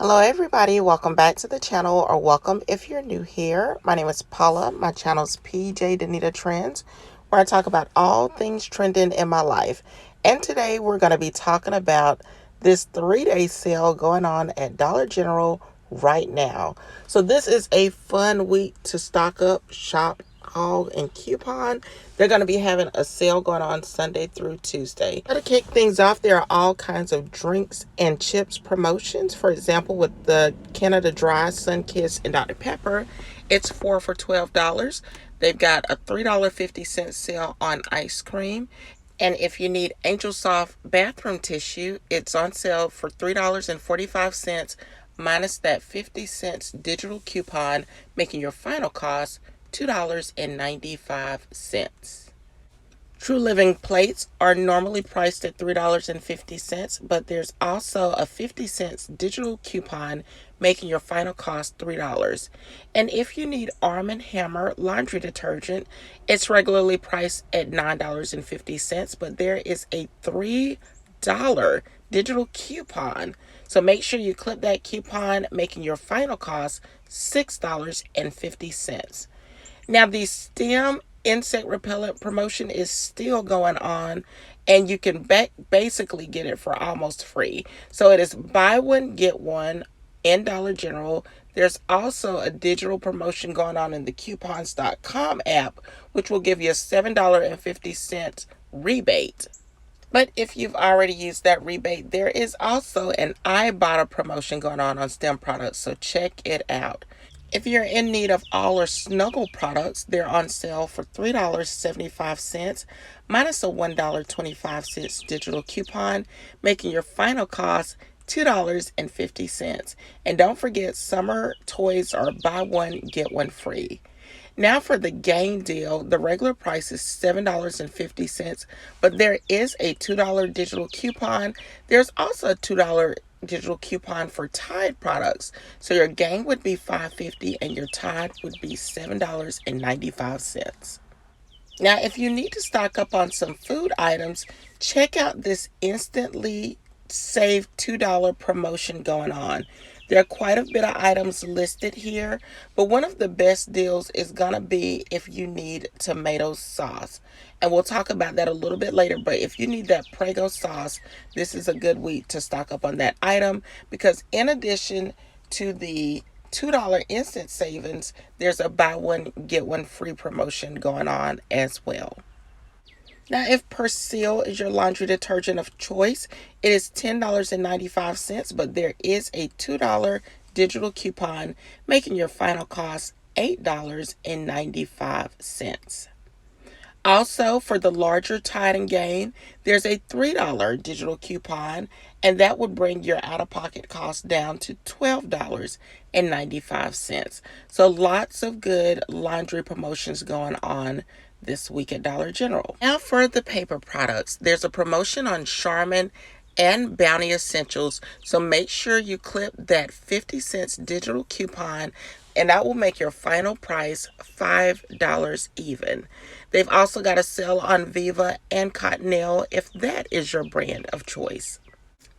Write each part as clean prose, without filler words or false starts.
Hello everybody, welcome back to the channel, or welcome if you're new here. My name is Paula. My channel's PJ Danita Trends, where I talk about all things trending in my life. And today we're going to be talking about this 3-day sale going on at Dollar General right now. So this is a fun week to stock up, shop, haul, and coupon. They're going to be having a sale going on Sunday through Tuesday. To kick things off, there are all kinds of drinks and chips promotions. For example, with the Canada Dry, Suncare, and Dr. Pepper, it's 4 for $12. They've got a $3.50 sale on ice cream. And if you need Angel Soft bathroom tissue, it's on sale for $3.45 minus that 50 cents digital coupon, making your final cost $2.95. True Living plates are normally priced at $3.50, but there's also a 50 cents digital coupon, making your final cost $3. And if you need Arm & Hammer laundry detergent, it's regularly priced at $9.50, but there is a $3 digital coupon. So make sure you clip that coupon, making your final cost $6.50. Now, the STEM insect repellent promotion is still going on, and you can basically get it for almost free. So it is buy one, get one in Dollar General. There's also a digital promotion going on in the coupons.com app, which will give you a $7.50 rebate. But if you've already used that rebate, there is also an Ibotta promotion going on STEM products, so check it out. If you're in need of All or Snuggle products, they're on sale for $3.75 minus a $1.25 digital coupon, making your final cost $2.50. And don't forget, summer toys are buy one, get one free. Now for the game deal, the regular price is $7.50, but there is a $2 digital coupon. There's also a $2 digital coupon for Tide products. So your game would be $5.50 and your Tide would be $7.95. Now, if you need to stock up on some food items, check out this instantly save $2 promotion going on. There are quite a bit of items listed here, but one of the best deals is going to be if you need tomato sauce. And we'll talk about that a little bit later, but if you need that Prego sauce, this is a good week to stock up on that item, because in addition to the $2 instant savings, there's a buy one, get one free promotion going on as well. Now, if Persil is your laundry detergent of choice, it is $10.95, but there is a $2 digital coupon, making your final cost $8.95. Also, for the larger Tide and Gain, there's a $3 digital coupon, and that would bring your out-of-pocket cost down to $12.95. So lots of good laundry promotions going on this week at Dollar General. Now for the paper products, there's a promotion on Charmin and Bounty Essentials, so make sure you clip that 50 cents digital coupon, and that will make your final price $5 even. They've also got a sale on Viva and Cottonelle if that is your brand of choice.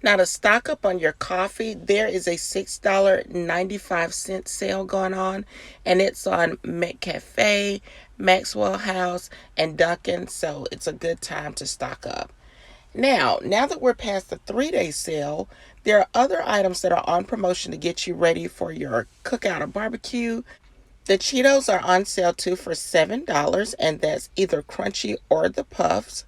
Now, to stock up on your coffee, there is a $6.95 sale going on, and it's on McCafe, Maxwell House, and Dunkin', so it's a good time to stock up. Now that we're past the 3-day sale, there are other items that are on promotion to get you ready for your cookout or barbecue. The Cheetos are on sale too for $7, and that's either crunchy or the puffs.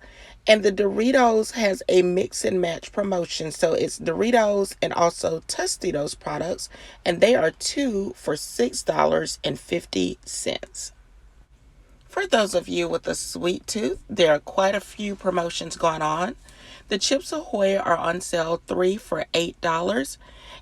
And the Doritos has a mix and match promotion, so it's Doritos and also Tostitos products, and they are 2 for $6.50. For those of you with a sweet tooth, there are quite a few promotions going on. The Chips Ahoy are on sale 3 for $8.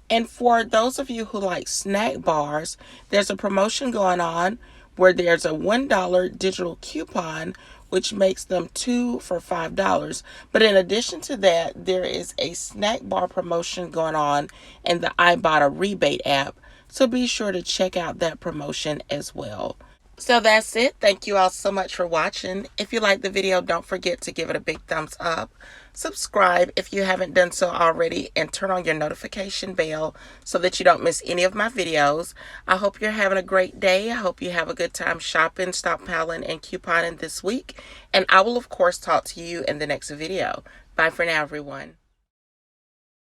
And for those of you who like snack bars, there's a promotion going on where there's a $1 digital coupon, which makes them 2 for $5. But in addition to that, there is a snack bar promotion going on in the Ibotta rebate app, so be sure to check out that promotion as well. So that's it. Thank you all so much for watching. If you liked the video, don't forget to give it a big thumbs up. Subscribe if you haven't done so already, and turn on your notification bell so that you don't miss any of my videos. I hope you're having a great day. I hope you have a good time shopping, stockpiling, and couponing this week. And I will, of course, talk to you in the next video. Bye for now, everyone.